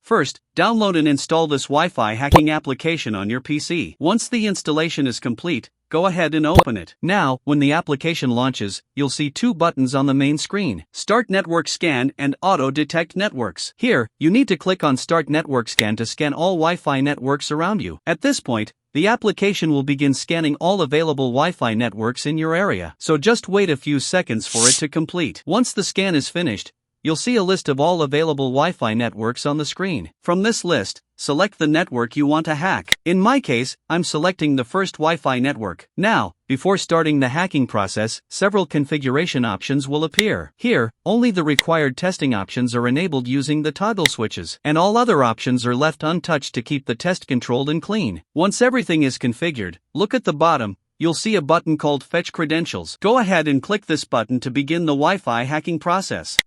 First, download and install this Wi-Fi hacking application on your PC. Once the installation is complete, go ahead and open it. Now, when the application launches, you'll see two buttons on the main screen: Start Network Scan and Auto Detect Networks. Here, you need to click on Start Network Scan to scan all Wi-Fi networks around you. At this point, the application will begin scanning all available Wi-Fi networks in your area. So just wait a few seconds for it to complete. Once the scan is finished, you'll see a list of all available Wi-Fi networks on the screen. From this list, select the network you want to hack. In my case, I'm selecting the first Wi-Fi network. Now, before starting the hacking process, several configuration options will appear. Here, only the required testing options are enabled using the toggle switches, and all other options are left untouched to keep the test controlled and clean. Once everything is configured, look at the bottom. You'll see a button called Fetch Credentials. Go ahead and click this button to begin the Wi-Fi hacking process.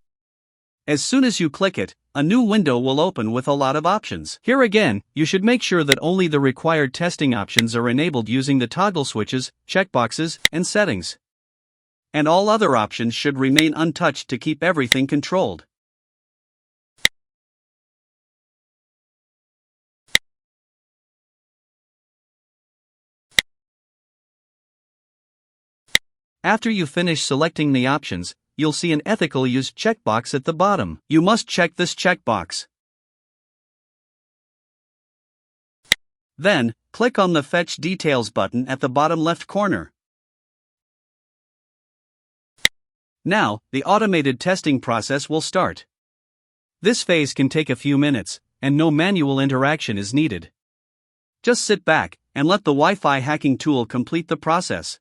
As soon as you click it, a new window will open with a lot of options. Here again, you should make sure that only the required testing options are enabled using the toggle switches, checkboxes, and settings. And all other options should remain untouched to keep everything controlled. After you finish selecting the options, you'll see an ethical use checkbox at the bottom. You must check this checkbox. Then, click on the Fetch Details button at the bottom left corner. Now, the automated testing process will start. This phase can take a few minutes, and no manual interaction is needed. Just sit back and let the Wi-Fi hacking tool complete the process.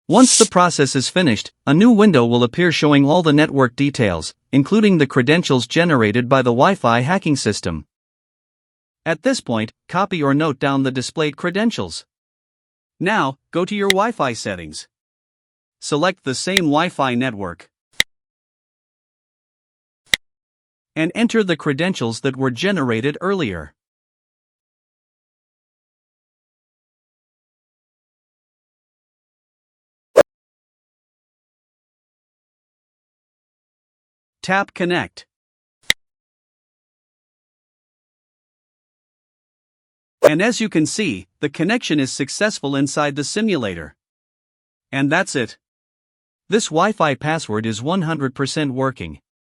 Once the process is finished, a new window will appear showing all the network details, including the credentials generated by the Wi-Fi hacking system. At this point, copy or note down the displayed credentials. Now, go to your Wi-Fi settings. Select the same Wi-Fi network and enter the credentials that were generated earlier. Tap Connect. And as you can see, the connection is successful inside the simulator. And that's it. This Wi-Fi password is 100% working.